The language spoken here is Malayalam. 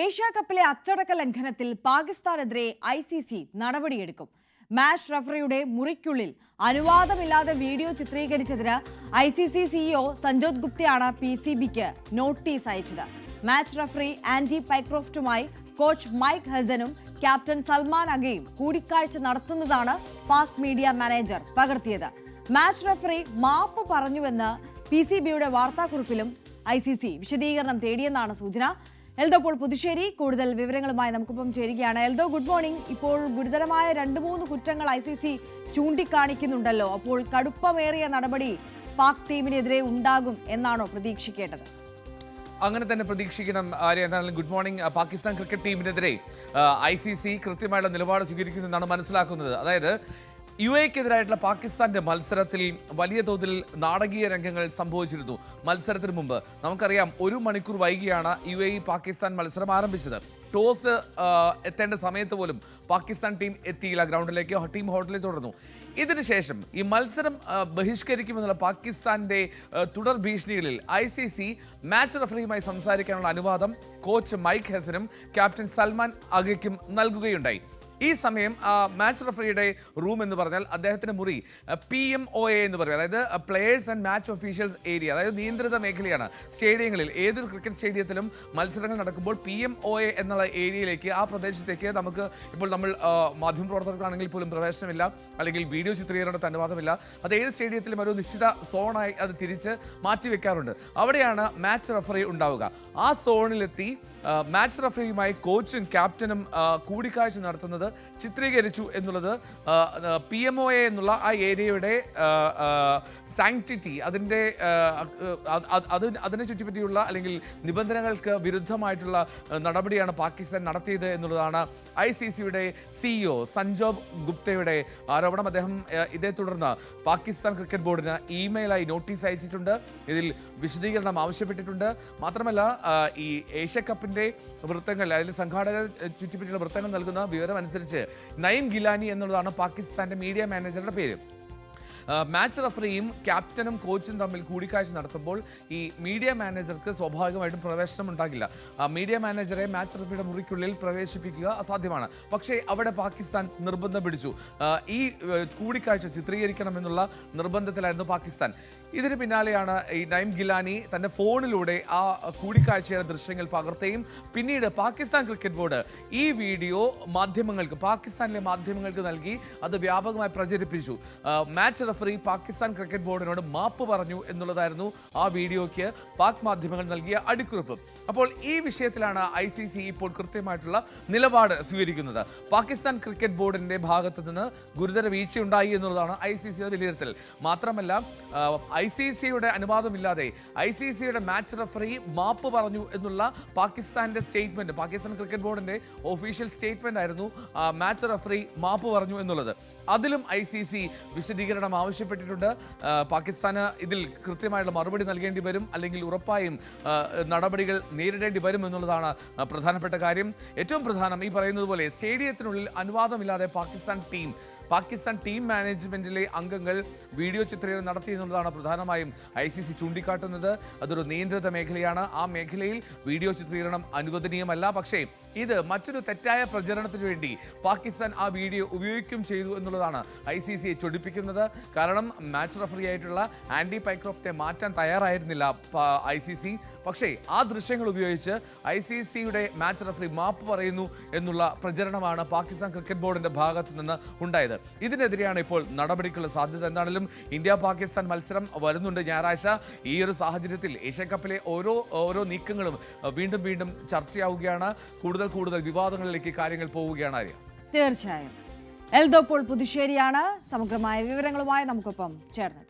ഏഷ്യാ കപ്പിലെ അച്ചടക്ക ലംഘനത്തിൽ പാകിസ്ഥാനെതിരെ ICC നടപടിയെടുക്കും. മാച്ച് റഫറിയുടെ മുറിക്കുള്ളിൽ അനുവാദമില്ലാതെ വീഡിയോ ചിത്രീകരിച്ചതിന് ICC CEO സഞ്ജോത് ഗുപ്തയാണ് PCBക്ക് നോട്ടീസ് അയച്ചത്. മാച്ച് റഫറി ആൻഡി പൈക്രോഫ്റ്റുമായി കോച്ച് മൈക്ക് ഹസനും ക്യാപ്റ്റൻ സൽമാൻ അഗയും കൂടിക്കാഴ്ച നടത്തുന്നതാണ് പാക് മീഡിയ മാനേജർ പകർത്തിയത്. മാച്ച് റഫറി മാപ്പ് പറഞ്ഞുവെന്ന് PCBയുടെ വാർത്താക്കുറിപ്പിലും ICC വിശദീകരണം തേടിയെന്നാണ് സൂചന. എൽദോ പോൾ പുതുശ്ശേരി കൂടുതൽ വിവരങ്ങളുമായി നമുക്കൊപ്പം ചേരുകയാണ്. Eldho, good morning. ഇപ്പോൾ ഗുരുതരമായ 2-3 കുറ്റങ്ങൾ ICC ചൂണ്ടിക്കാണിക്കുന്നുണ്ടല്ലോ. അപ്പോൾ കടുപ്പമേറിയ നടപടി പാക് ടീമിനെതിരെ ഉണ്ടാകും എന്നാണോ പ്രതീക്ഷിക്കേണ്ടത്? അങ്ങനെ തന്നെ പ്രതീക്ഷിക്കണം ആര്യ. എന്തായാലും ഗുഡ് മോർണിംഗ്. പാകിസ്ഥാൻ ക്രിക്കറ്റ് ടീമിനെതിരെ ICC കൃത്യമായുള്ള നിലപാട് സ്വീകരിക്കുമെന്നാണ് മനസ്സിലാക്കുന്നത്. അതായത് UAEക്കെതിരായിട്ടുള്ള പാകിസ്ഥാന്റെ മത്സരത്തിൽ വലിയ തോതിൽ നാടകീയ രംഗങ്ങൾ സംഭവിച്ചിരുന്നു. മത്സരത്തിന് മുമ്പ് നമുക്കറിയാം 1 മണിക്കൂർ വൈകിയാണ് UAE പാകിസ്ഥാൻ മത്സരം ആരംഭിച്ചത്. ടോസ് എത്തേണ്ട സമയത്ത് പോലും പാകിസ്ഥാൻ ടീം എത്തിയില്ല ഗ്രൗണ്ടിലേക്ക്. ടീം ഹോട്ടലിൽ തുടർന്നു. ഇതിനുശേഷം ഈ മത്സരം ബഹിഷ്കരിക്കുമെന്നുള്ള പാകിസ്ഥാന്റെ തുടർ ഭീഷണികളിൽ ICC മാച്ച് റഫറിയുമായി സംസാരിക്കാനുള്ള അനുവാദം കോച്ച് മൈക്ക് ഹസനും ക്യാപ്റ്റൻ സൽമാൻ അഗയ്ക്കും നൽകുകയുണ്ടായി. ഈ സമയം മാച്ച് റഫറിയുടെ റൂം എന്ന് പറഞ്ഞാൽ അദ്ദേഹത്തിന്റെ മുറി PMOA എന്ന് പറയും, അതായത് players and match officials area, അതായത് നിയന്ത്രിത മേഖലയാണ്. സ്റ്റേഡിയങ്ങളിൽ ഏതൊരു ക്രിക്കറ്റ് സ്റ്റേഡിയത്തിലും മത്സരങ്ങൾ നടക്കുമ്പോൾ PMOA എന്നുള്ള ഏരിയയിലേക്ക്, ആ പ്രദേശത്തേക്ക് നമുക്ക് ഇപ്പോൾ നമ്മൾ മാധ്യമപ്രവർത്തകർക്കാണെങ്കിൽ പോലും പ്രവേശനമില്ല, അല്ലെങ്കിൽ വീഡിയോ ചിത്രീകരണത്തിന് അനുവാദമില്ല. അത് ഏത് സ്റ്റേഡിയത്തിലും ഒരു നിശ്ചിത സോണായി അത് തിരിച്ച് മാറ്റിവെക്കാറുണ്ട്. അവിടെയാണ് മാച്ച് റഫറി ഉണ്ടാവുക. ആ സോണിലെത്തി മാച്ച് റഫറിയുമായി കോച്ചും ക്യാപ്റ്റനും കൂടിക്കാഴ്ച നടത്തുന്നത് ചിത്രീകരിച്ചു എന്നുള്ളത് PMOA എന്നുള്ള ആ ഏരിയയുടെ സാങ്ക്ടിറ്റി, അതിനെ ചുറ്റിപ്പറ്റിയുള്ള അല്ലെങ്കിൽ നിബന്ധനകൾക്ക് വിരുദ്ധമായിട്ടുള്ള നടപടിയാണ് പാകിസ്ഥാൻ നടത്തിയത് എന്നുള്ളതാണ് ICCയുടെ CEO സഞ്ജോത് ഗുപ്തയുടെ ആരോപണം. അദ്ദേഹം ഇതേ തുടർന്ന് പാകിസ്ഥാൻ ക്രിക്കറ്റ് ബോർഡിന് ഇമെയിലായി നോട്ടീസ് അയച്ചിട്ടുണ്ട്. ഇതിൽ വിശദീകരണം ആവശ്യപ്പെട്ടിട്ടുണ്ട്. മാത്രമല്ല ഈ ഏഷ്യ കപ്പിന്റെ വൃത്തങ്ങൾ, അതിൽ സംഘാടകർ ചുറ്റിപ്പറ്റിയുള്ള വൃത്തങ്ങൾ നൽകുന്ന വിവരം അനുസരിച്ച് നയിം ഗിലാനി എന്നുള്ളതാണ് പാകിസ്ഥാന്റെ മീഡിയ മാനേജറുടെ പേര്. മാച്ച് റഫറിയും ക്യാപ്റ്റനും കോച്ചും തമ്മിൽ കൂടിക്കാഴ്ച നടത്തുമ്പോൾ ഈ മീഡിയ മാനേജർക്ക് സ്വാഭാവികമായിട്ടും പ്രവേശനം ഉണ്ടാകില്ല. മീഡിയ മാനേജറെ മാച്ച് റഫറിയുടെ മുറിക്കുള്ളിൽ പ്രവേശിപ്പിക്കുക അസാധ്യമാണ്. പക്ഷേ അവിടെ പാകിസ്ഥാൻ നിർബന്ധം പിടിച്ചു. ഈ കൂടിക്കാഴ്ച ചിത്രീകരിക്കണമെന്നുള്ള നിർബന്ധത്തിലായിരുന്നു പാകിസ്ഥാൻ. ഇതിന് പിന്നാലെയാണ് ഈ നയിം ഗിലാനി തൻ്റെ ഫോണിലൂടെ ആ കൂടിക്കാഴ്ചയുടെ ദൃശ്യങ്ങൾ പകർത്തുകയും പിന്നീട് പാകിസ്ഥാൻ ക്രിക്കറ്റ് ബോർഡ് ഈ വീഡിയോ മാധ്യമങ്ങൾക്ക്, പാകിസ്ഥാനിലെ മാധ്യമങ്ങൾക്ക് നൽകി അത് വ്യാപകമായി പ്രചരിപ്പിച്ചു. മാച്ച് റഫറി പാകിസ്ഥാൻ ക്രിക്കറ്റ് ബോർഡിനോട് മാപ്പ് പറഞ്ഞു എന്നുള്ളതായിരുന്നു ആ വീഡിയോയ്ക്ക് പാക് മാധ്യമങ്ങൾ നൽകിയ അടിക്കുറിപ്പ്. അപ്പോൾ ഈ വിഷയത്തിലാണ് ICC ഇപ്പോൾ കൃത്യമായിട്ടുള്ള നിലപാട് സ്വീകരിക്കുന്നത്. പാകിസ്ഥാൻ ക്രിക്കറ്റ് ബോർഡിന്റെ ഭാഗത്തു നിന്ന് ഗുരുതര വീഴ്ചയുണ്ടായി എന്നുള്ളതാണ് ICCയുടെ വിലയിരുത്തൽ. മാത്രമല്ല ICCയുടെ അനുവാദമില്ലാതെ ICCയുടെ മാച്ച് റഫറി മാപ്പ് പറഞ്ഞു എന്നുള്ള പാകിസ്ഥാന്റെ സ്റ്റേറ്റ്മെന്റ്, പാകിസ്ഥാൻ ക്രിക്കറ്റ് ബോർഡിന്റെ ഒഫീഷ്യൽ സ്റ്റേറ്റ്മെന്റ് ആയിരുന്നു മാച്ച് റഫറി മാപ്പ് പറഞ്ഞു എന്നുള്ളത്. അതിലും ICC വിശദീകരണം ആവശ്യപ്പെട്ടിട്ടുണ്ട്. പാകിസ്ഥാന് ഇതിൽ കൃത്യമായുള്ള മറുപടി നൽകേണ്ടി വരും, അല്ലെങ്കിൽ ഉറപ്പായും നടപടികൾ നേരിടേണ്ടി വരും എന്നുള്ളതാണ് പ്രധാനപ്പെട്ട കാര്യം. ഏറ്റവും പ്രധാനം, ഈ പറയുന്നത് പോലെ സ്റ്റേഡിയത്തിനുള്ളിൽ അനുവാദമില്ലാതെ പാകിസ്ഥാൻ ടീം മാനേജ്മെന്റിലെ അംഗങ്ങൾ വീഡിയോ ചിത്രീകരണം നടത്തി എന്നുള്ളതാണ് പ്രധാനമായും ICC ചൂണ്ടിക്കാട്ടുന്നത്. അതൊരു നിയന്ത്രിത മേഖലയാണ്. ആ മേഖലയിൽ വീഡിയോ ചിത്രീകരണം അനുവദനീയമല്ല. പക്ഷേ ഇത് മറ്റൊരു തെറ്റായ പ്രചരണത്തിന് വേണ്ടി പാകിസ്ഥാൻ ആ വീഡിയോ ഉപയോഗിക്കുകയും ചെയ്തു എന്നുള്ളതാണ് ICCയെ ചൊടിപ്പിക്കുന്നത്. കാരണം മാച്ച് റഫറി ആയിട്ടുള്ള ആൻഡി പൈക്രോഫ്റ്റിനെ മാറ്റാൻ തയ്യാറായിരുന്നില്ല ICC. പക്ഷേ ആ ദൃശ്യങ്ങൾ ഉപയോഗിച്ച് ICCയുടെ മാച്ച് റഫറി മാപ്പ് പറയുന്നു എന്നുള്ള പ്രചരണമാണ് പാകിസ്ഥാൻ ക്രിക്കറ്റ് ബോർഡിന്റെ ഭാഗത്ത് നിന്ന് ഉണ്ടായത്. ഇതിനെതിരെയാണ് ഇപ്പോൾ നടപടിക്കുള്ള സാധ്യത. എന്താണെങ്കിലും ഇന്ത്യ പാകിസ്ഥാൻ മത്സരം വരുന്നുണ്ട് ഞായറാഴ്ച. ഈ ഒരു സാഹചര്യത്തിൽ ഏഷ്യ കപ്പിലെ ഓരോ നീക്കങ്ങളും വീണ്ടും ചർച്ചയാവുകയാണ്. കൂടുതൽ വിവാദങ്ങളിലേക്ക് കാര്യങ്ങൾ പോവുകയാണ് ആര്യ. തീർച്ചയായും. എൽദോ പോൾ പുതുശ്ശേരിയാണ് സമഗ്രമായ വിവരങ്ങളുമായി നമുക്കൊപ്പം ചേർന്നത്.